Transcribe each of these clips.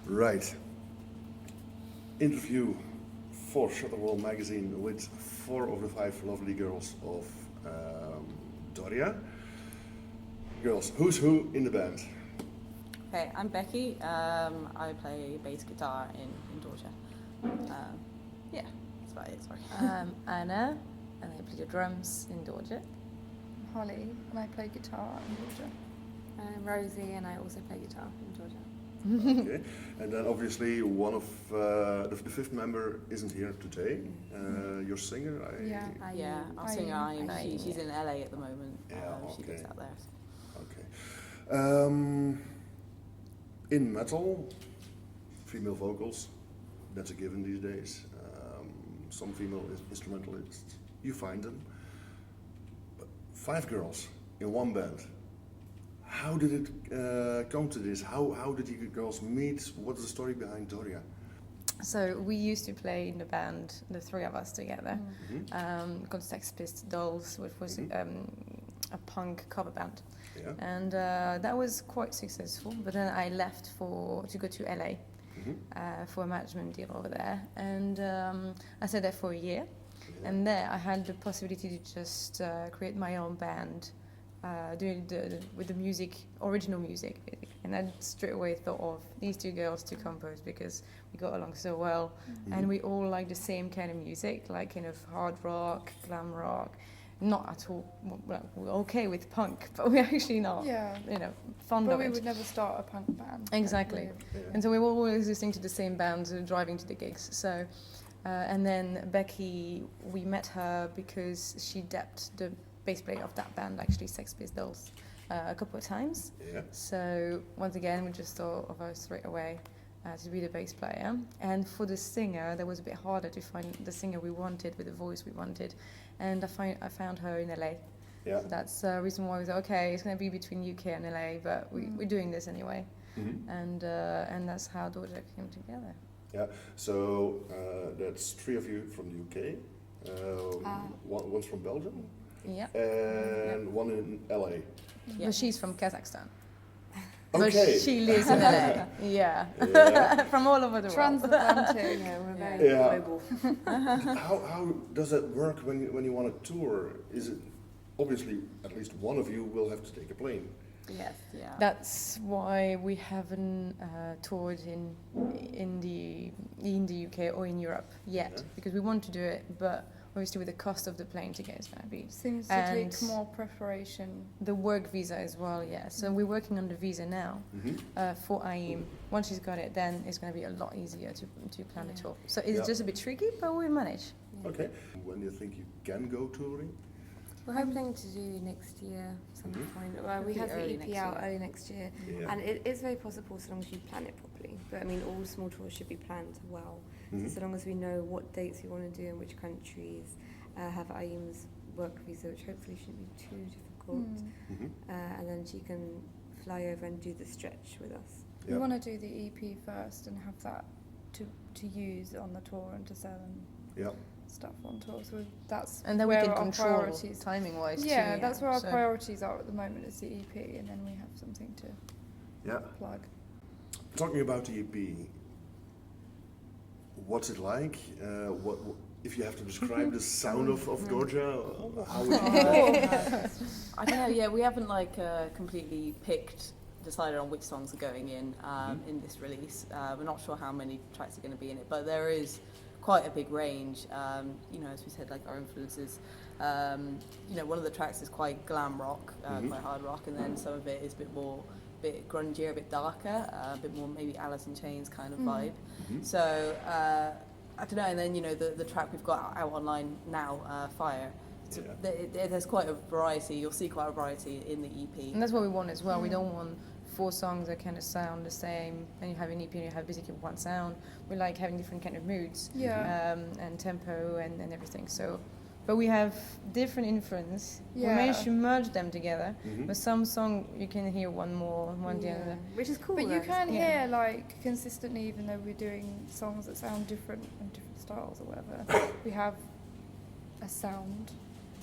Right. Interview for Shutterwall magazine with 4 of the 5 lovely girls of Dorja. Girls, who's who in the band? Okay, I'm Becky. I play bass guitar in Dorja. Yeah, that's about it, sorry. Anna, and I play the drums in Dorja. Holly, and I play guitar in Dorja. I'm Rosie, and I also play guitar in Dorja. Okay. And then obviously one of the 5th member isn't here today. Your singer, Yeah. Yeah, our singer Ayim, she's in LA at the moment. Yeah, She lives okay. out there. Okay. In metal, female vocals, that's a given these days. Some female instrumentalists, you find them. But 5 girls in one band. How did it come to this? How did you girls meet? What's the story behind Dorja? So we used to play in the band, the 3 of us together, called Sex Pistols, which was a punk cover band. Yeah. And that was quite successful, but then I left to go to LA for a management deal over there, and I stayed there for a year, and there I had the possibility to just create my own band, doing with the music, original music, and I straight away thought of these 2 girls to compose because we got along so well, and we all like the same kind of music, like kind of hard rock, glam rock. Not at all. Well, we're okay with punk, but we're actually not. Yeah. Fond But of we it. would never start a punk band. Exactly. Yeah. And so we were always listening to the same bands, driving to the gigs. So, and then Becky, we met her because she dapped the bass player of that band, actually Sex Pistols, a couple of times. Yeah. So once again, we just thought of her straight away to be the bass player. And for the singer, that was a bit harder to find the singer we wanted with the voice we wanted. And I found her in LA. Yeah. So that's the reason why we said, okay, it's going to be between UK and LA, but we're doing this anyway. And that's how Dorja came together. Yeah. So that's 3 of you from the UK. One's from Belgium. Yeah. And one in LA. But she's from Kazakhstan. Okay. But she lives in LA. Yeah. Yeah. From all over the world. Transatlantic. Yeah, we're very global. How does that work when you want to tour? Is it obviously at least one of you will have to take a plane? Yes, yeah. That's why we haven't toured in the UK or in Europe yet, because we want to do it, but obviously with the cost of the plane ticket it's going to be. Seems to take more preparation. The work visa as well, yeah. So we're working on the visa now for Ayim. Once she's got it, then it's going to be a lot easier to plan the tour. So it's just a bit tricky, but we manage. Okay. When do you think you can go touring? We're hoping to do next year some point. Well, we have the early EP next out year. early next year, Yeah. and it is very possible so long as you plan it properly. But I mean, all small tours should be planned well. So long as we know what dates we want to do in which countries, have Ayim's work visa, which hopefully shouldn't be too difficult, and then she can fly over and do the stretch with us. Yeah. We want to do the EP first and have that to use on the tour and to sell and Yeah. stuff on tour. So that's And then we where can our control priorities. timing-wise Yeah, too. that's where our So- priorities are at the moment is the EP, and then we have something to Yeah. plug. Talking about the EP, what's it like? What if you have to describe the sound of Dorja? How would you? I don't know, yeah, we haven't completely decided on which songs are going in this release. We're not sure how many tracks are going to be in it, but there is quite a big range. As we said, like our influences. One of the tracks is quite glam rock, quite hard rock, and then some of it is a bit grungier, a bit darker, a bit more maybe Alice in Chains kind of vibe. So I don't know. And then the track we've got out online now, Fire. So there's quite a variety. You'll see quite a variety in the EP. And that's what we want as well. We don't want 4 songs that kind of sound the same, and you have an EP and you have basically one sound. We like having different kind of moods and tempo and everything. So, but we have different influence. We managed to merge them together. But some song you can hear one the other. Which is cool. But you though. can hear like consistently, even though we're doing songs that sound different and different styles or whatever, we have a sound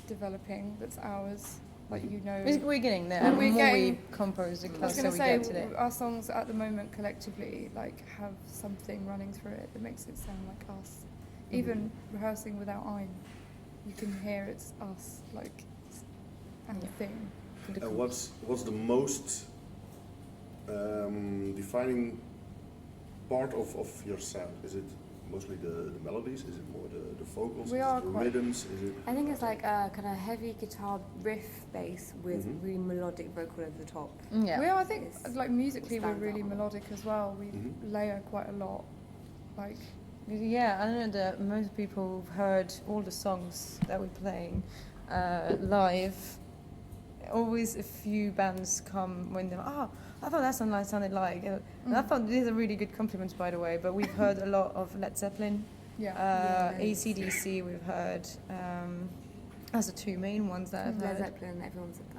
developing that's ours. Like, you know, We're getting there. Well, The we're more getting- we compose, the I was closer going we to get to say, that. our songs at the moment collectively like have something running through it that makes it sound like us. Even rehearsing without I'm, you can hear it's us, like it's our Yeah. thing. And what's the most defining part of your sound? Is it mostly the melodies? Is it more the vocals? We Is are it the quite- rhythms? Is it? I think it's like a kind of heavy guitar riff bass with Mhm. really melodic vocal over the top. Yeah. We are, I think, It's- like musically, we're stands really out. melodic as well. We Mhm. layer quite a lot. Like, Yeah, I know that most people have heard all the songs that we're playing live. Always a few bands come when they're, I thought that sounded like. And I thought these are really good compliments, by the way, but we've heard a lot of Led Zeppelin, yeah. Yeah. AC/DC, we've heard. As the two main ones that I've Led heard. Zeppelin, everyone said that.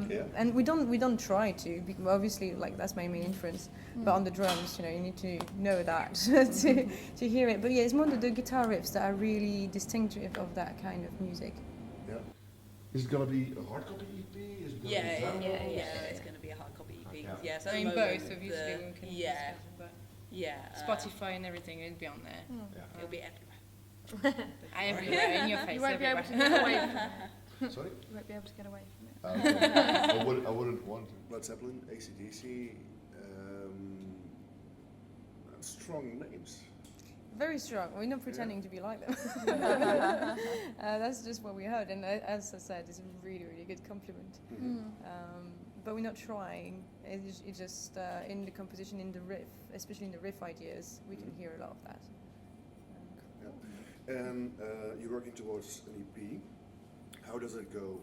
Yeah. And we don't try to, because obviously like that's my main influence. But on the drums, you need to know that to hear it. But yeah, it's more the guitar riffs that are really distinctive of that kind of music. Yeah. Is it gonna be a hard copy EP? Is it gonna Yeah, be download? it's going to be a hard copy EP. Yeah. Yeah, so I at the mean moment, both, obviously. We can yeah, discuss it, but yeah. Spotify and everything will be on there. Yeah. It'll be everywhere. Everywhere in your face. You won't be able to everywhere. get away from it. Sorry? You won't be able to get away from it. I wouldn't want to. Led Zeppelin, AC/DC, strong names. Very strong. We're not pretending to be like them. That's just what we heard, and as I said, it's a really, really good compliment. But we're not trying. It's just in the composition, in the riff, especially in the riff ideas, we can hear a lot of that. And you're working towards an EP. How does it go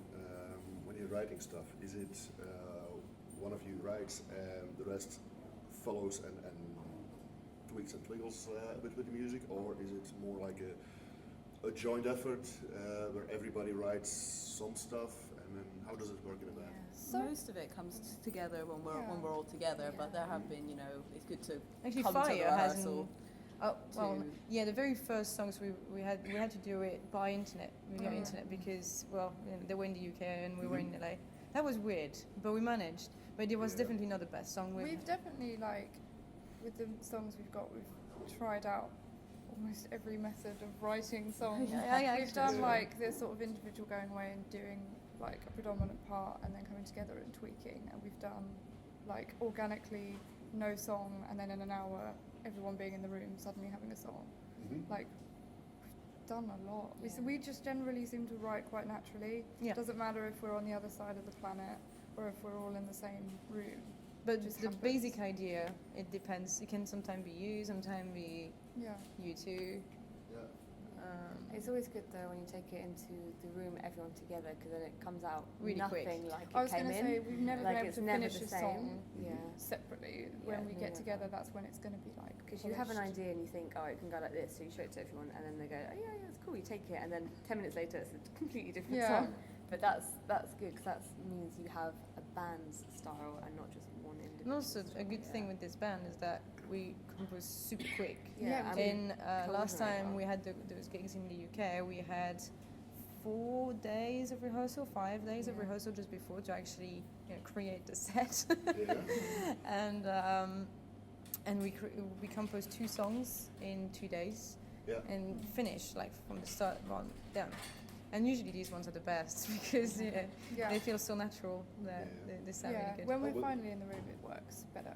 when you're writing stuff? Is it one of you writes and the rest follows and tweaks and twiggles a bit with the music, or is it more like a joint effort where everybody writes some stuff, and then how does it work in a band? So- Most of it comes together when we're all together, but there have been, it's good to Actually, come to the Fire hasn't. rehearsal. Oh well, to- yeah. The very first songs we had to do it by internet, via internet, because they were in the UK and we were in LA. That was weird, but we managed. But it was definitely not the best song. We've definitely, like, with the songs we've got, we've tried out almost every method of writing songs. Yeah, We've done Yeah. like this sort of individual going away and doing like a predominant part and then coming together and tweaking, and we've done like organically no song and then in an hour everyone being in the room suddenly having a song. Like, we've done a lot. We just generally seem to write quite naturally. Yeah. Doesn't matter if we're on the other side of the planet or if we're all in the same room. But just the happens. basic idea, it depends. It can sometimes be you, sometimes be Yeah. you two. Yeah. It's always good though when you take it into the room, everyone together, because then it comes out Really quick. nothing like I it was came going to in. say, we've never Like, been able it's to never finish the a same. song Yeah. separately. Yeah, When we me get neither. together, that's when it's going to be like. Because you have an polished. idea and you think, oh, it can go like this, so you show it to everyone, and then they go, oh yeah, it's cool, you take it, and then 10 minutes later it's a completely different Yeah. song. But that's good, because that means you have a band's style and not just one individual. And also, a good thing with this band is that we compose super quick. Yeah, Yeah, I mean, In last collaborate time well. we had those gigs in the UK, we had 4 days of rehearsal, 5 days of Yeah. rehearsal just before to actually create the set. Yeah. and we composed 2 songs in 2 days Yeah. and finished like from the start on down. And usually these ones are the best because Yeah. they feel so natural. They sound Yeah. really good. When we're Well, finally in the room, it works better.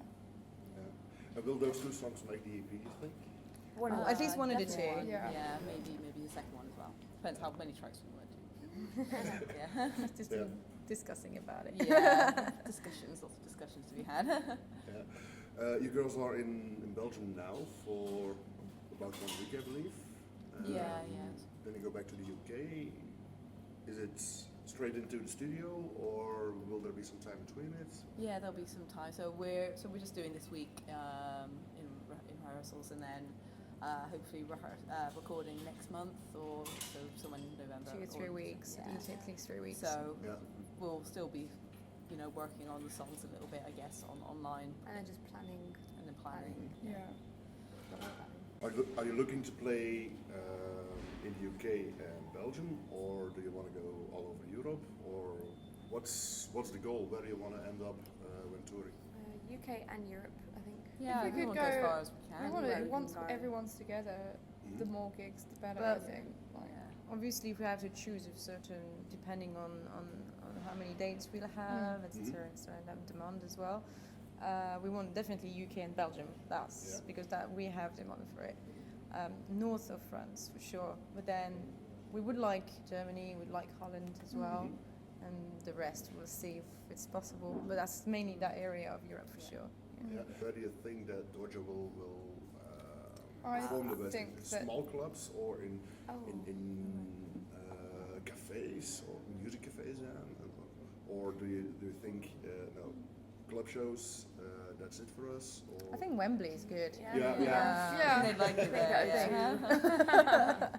Will those 2 songs make the EP, you think? One of At least one of the definitely two. one. Yeah. Yeah, maybe the second one as well. Depends how many tracks we want to do. Yeah. Just Yeah. discussing about it. Yeah. Discussions, lots of discussions to be had. Yeah. You girls are in Belgium now for about 1 week, I believe. Yeah. Then you go back to the UK. Is it straight into the studio, or will there be some time between it? Yeah, there'll be some time. So we're just doing this week in rehearsals, and then hopefully recording next month, or so somewhere in November. 2 or 3 or- weeks. Yeah. It usually takes 3 weeks. So Yeah. we'll still be, working on the songs a little bit, I guess, online And then just planning. and then planning. Yeah. Are you looking to play in the UK and Belgium, or do you want to go all over Europe, or what's the goal? Where do you want to end up when touring? UK and Europe, I think. Yeah, If we we could want to go as go- far as we I can. want Anywhere it we once can go. everyone's together, the more gigs, the better. But- I think. Like, Yeah. Obviously, if we have to choose a certain, depending on how many dates we'll have, etc., and have demand as well. We want definitely UK and Belgium. That's because that we have demand for it. North of France for sure, but then we would like Germany, we'd like Holland as well, and the rest we'll see if it's possible. But that's mainly that area of Europe for sure. Yeah. Where do you think that Dorja will I perform the best? think In that- small clubs or in Oh. cafes or music cafes? Or do you think no club shows? That's it for us. Or I think Wembley is good. Yeah. Yeah. They'd like it there.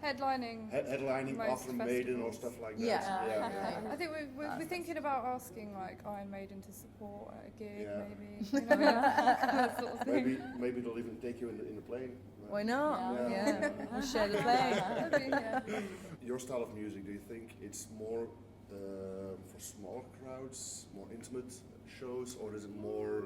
headlining. Headlining Most After Maiden or festivals. stuff like that. Yeah. I think we're thinking about asking like Iron Maiden to support at a gig, Yeah. maybe. You know, that sort of thing. Maybe they'll even take you in the plane. Why not? Yeah. Yeah, we share the plane. Maybe, yeah. Your style of music, do you think it's more for smaller crowds, more intimate shows, or is it more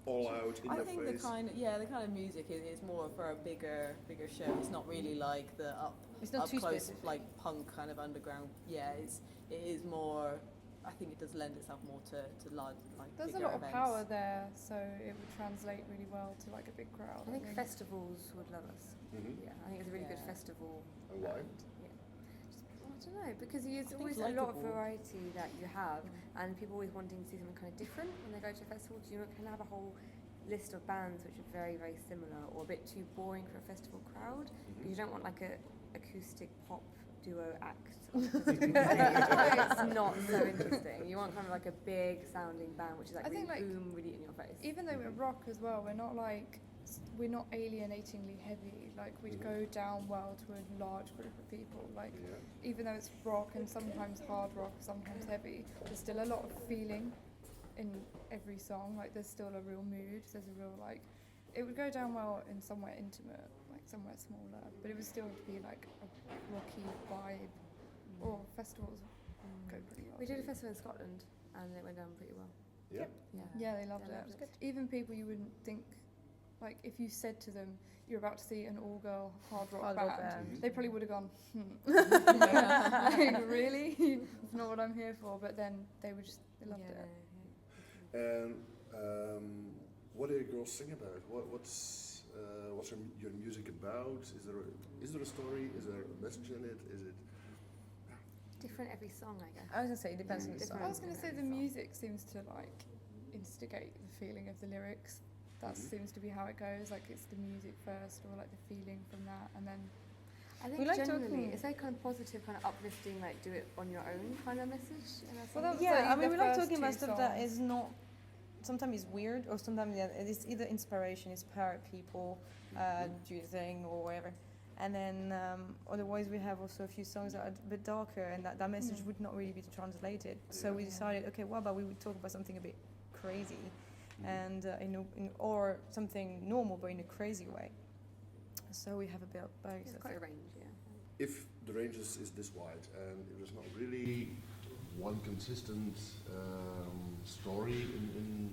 all out in I your think face? the kind of music is more for a bigger show. It's not really like the It's not up too close specific. like punk kind of underground. Yeah, it is more. I think it does lend itself more to large like There's a bigger lot of events. power there, so it would translate really well to like a big crowd. I think festivals would love us. Mhm. Yeah, I think it's a really good Yeah. festival. And why? Yeah. I don't know, because there's think always it's a lot of likeable. variety that you have, and people always wanting to see something kind of different when they go to a festival. You can have a whole list of bands which are very, very similar, or a bit too boring for a festival crowd. Because you don't want like a acoustic pop duo act. On the festival. It's not so interesting. You want kind of like a big sounding band, which is like I really think, like, boom, really in your face. Even though we're rock as well, we're not alienatingly heavy. Like we'd go down well to a large group of people. Like Yeah. even though it's rock and sometimes hard rock, sometimes heavy, there's still a lot of feeling in every song. Like there's still a real mood. There's a real like. It would go down well in somewhere intimate, like somewhere smaller, but it would still be like a rocky vibe. Or festivals go pretty well. We did a too. festival in Scotland, and it went down pretty well. Yeah. Yeah. Yeah, they loved They it. loved it. Even people you wouldn't think, like if you said to them you're about to see an all-girl hard rock Hard band, rock band. they probably would have gone, like, really? It's not what I'm here for. But then they loved it. And what do you girls sing about? What's your music about? Is there a story? Is there a message in it? Is it? Different every song, I guess. I was gonna say it depends on the Different. song. I was going to say the Song. music seems to like instigate the feeling of the lyrics. That seems to be how it goes. Like it's the music first, or like the feeling from that, and then I think We like generally talking- it's like kind of positive, kind of uplifting, like do it on your own kind of message. In a Well, that was sense. Yeah, like I mean, the we like first talking about two stuff that songs. is not. Sometimes it's weird, or sometimes it's either inspiration, inspire people, do your thing, or whatever. And then otherwise, we have also a few songs that are a bit darker, and that message would not really be translated. So we decided, okay, what about we would talk about something a bit crazy, and or something normal but in a crazy way. So we have a bit of both. It's quite a range, yeah. If the range is this wide and if there's not really one consistent story in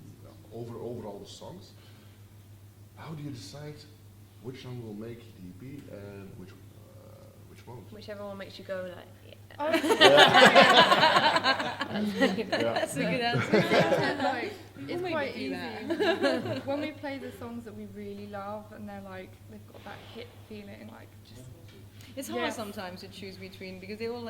over all the songs, how do you decide which song will make the EP and which won't? Whichever one makes you go like, Oh, That's a good answer. like, it's maybe quite do easy. When we play the songs that we really love and they're like, they've got that hit feeling, like just It's hard sometimes to choose between because they're all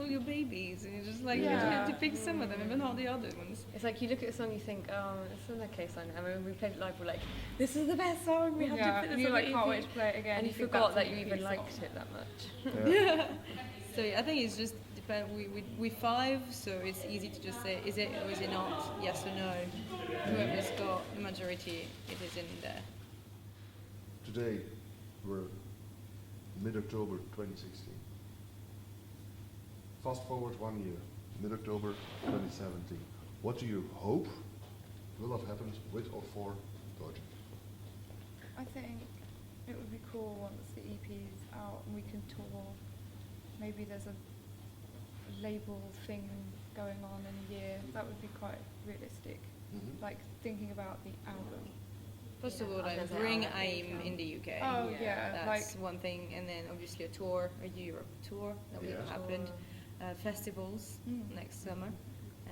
your babies, and you're just like you Yeah. have to pick some of them and not the other ones. it's like you look at a song, you think, oh, it's an okay song. And when we played it live, we're like, this is the best song. We have to put and this you on like the can't EP." wait to play it again. And you think forgot that's that an you EP even song. liked it that much. So I think it's just depend. We five, so it's easy to just say, is it or is it not? Yes or no. Whoever's got the majority, it is in there. Today, we're mid-October 2016. Fast forward 1 year, mid-October 2017. What do you hope will have happened with or for Dorja? I think it would be cool once the EP's out and we can tour. Maybe there's a label thing going on in a year. That would be quite realistic. Mhm. Like thinking about the album. First of all, I was like gonna say bring Albert AIM in the UK. Oh yeah, That's one thing, and then obviously a tour, a Europe tour that will Yeah. happen, festivals Mm. next summer,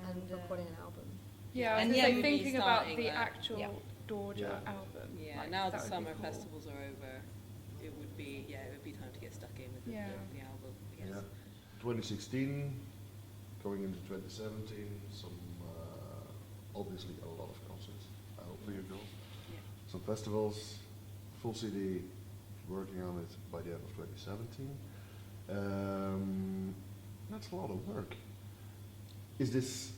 And recording an album. Yeah, I was And gonna yeah, say we'll be thinking about starting the that. actual Yeah. Dorja Yeah. album. Yeah, like, now the that would be summer cool. festivals are over, it would be time to get stuck in with Yeah. the album, I guess. Yeah. 2016, going into 2017, some obviously a lot of concerts. I hope for you girls. Yeah. Some festivals, full CD, working on it by the end of 2017. That's a lot of work. Is this,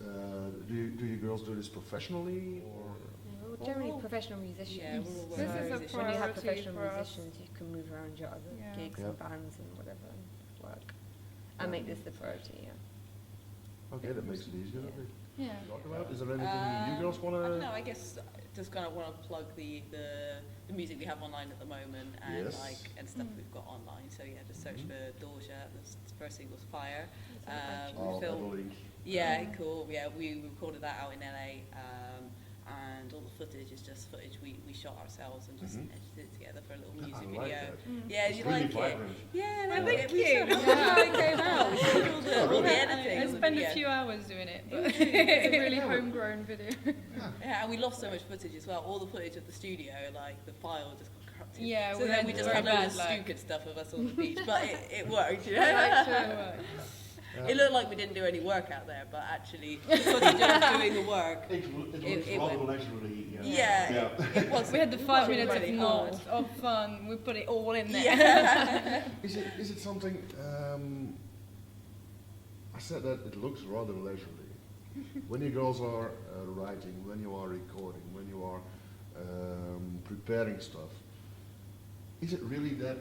do you girls do this professionally or? Well, generally professional musicians. Yeah, we're all This is a musicians. When you have priority professional for us. musicians, you can move around your other Yeah. gigs Yeah. and bands and whatever and work. And make this the priority, yeah. Okay, that makes it easier. Yeah. Okay. Yeah. Talk about? Is there anything you girls I don't know, wanna? I guess just kind of want to plug the music we have online at the moment and Yes. and stuff Mm. we've got online. So yeah, just search Mhm. for Dorja. The first single's Fire. I'll We have a filmed. link. Yeah, cool. Yeah, we recorded that out in LA, and all the footage is just footage we shot ourselves and just Mhm. edited it together for a little I music like video. that. Mm. Yeah, It's you really like vibrant. it? Yeah, Well, no, thank we you. showed how it came out. We showed all the really? editing. I of the spent a video. few hours doing it, but It's a really homegrown video. Yeah, and we lost so much footage as well. All the footage of the studio, like the file just got corrupted. Yeah, so we then had we just very had loads of bad luck. stupid stuff of us on the beach, but it worked. You Yeah, know? so, It looked like we didn't do any work out there, but actually, the footage of us doing the work. It It rather went- naturally. Yeah, Yeah. it was. we had the 5 minutes of really mod hard. of fun. We put it all in there. Yeah. Is it something? I said that it looks rather leisurely. When you girls are writing, when you are recording, when you are preparing stuff, is it really that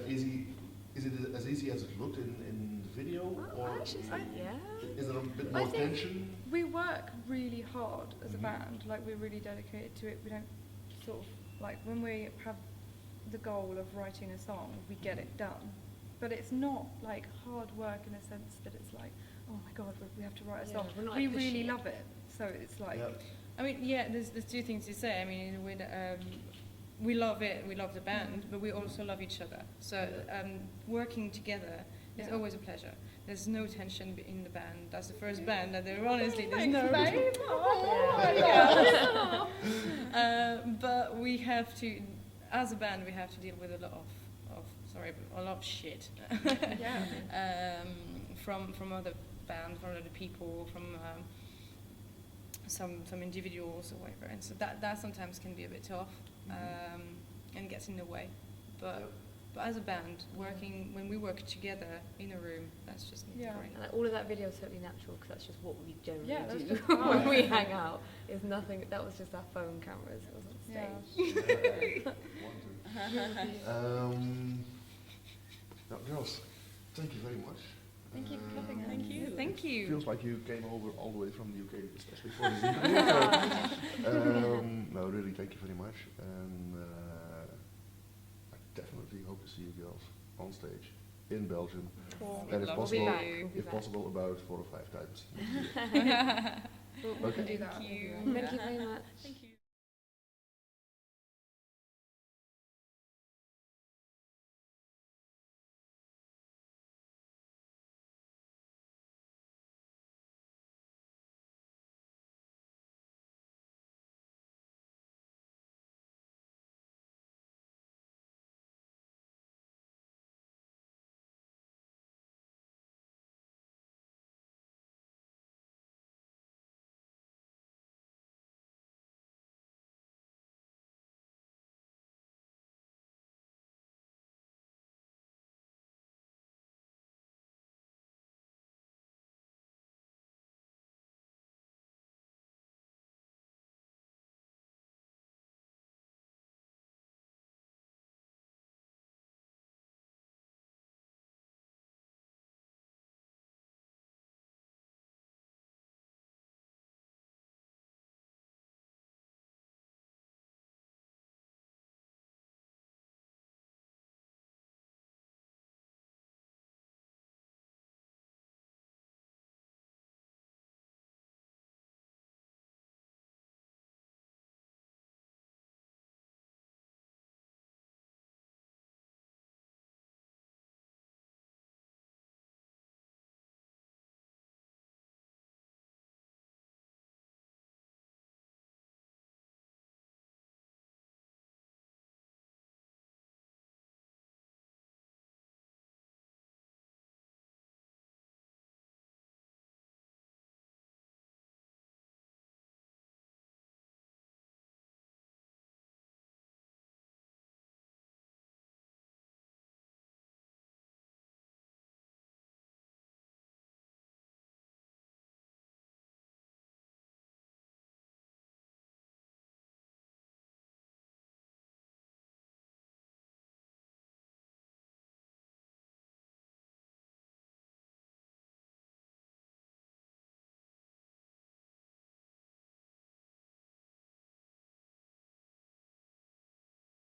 easy? Is it as easy as it looked in the video, or Yeah. is there a bit I more think- tension? We work really hard as a Mhm. band. Like we're really dedicated to it. We don't sort of like when we have the goal of writing a song, we get it done. But it's not like hard work in a sense that it's like, oh my god, we have to write a Yeah, song. we're not, We like, really pushing it. love it. So it's like, Yeah. I mean, yeah, there's two things to say. I mean, we love it, we love the band, but we also love each other. So working together is Yeah. always a pleasure. There's no tension in the band. That's the first band that there honestly there's no. But we have to, as a band, we have to deal with a lot of a lot of shit. yeah. From other bands, from other people, from some individuals or whatever, and so that sometimes can be a bit tough and gets in the way. But as a band, when we work together in a room, that's just Yeah. great. And like, all of that video is totally natural because that's just what we generally Yeah, that's do just when fun. we hang out. It's nothing. That was just our phone cameras. It wasn't stage. Now, girls, thank you very much. Thank you for having us. Thank you. Thank you. Feels like you came over all the way from the UK, especially for this interview. No, really, thank you very much, and I definitely hope to see you girls on stage in Belgium, Cool. and if We'll be possible, back. We'll be if back. possible, about 4 or 5 times. We Okay. can do that. Thank you. Thank you very much. Thank you.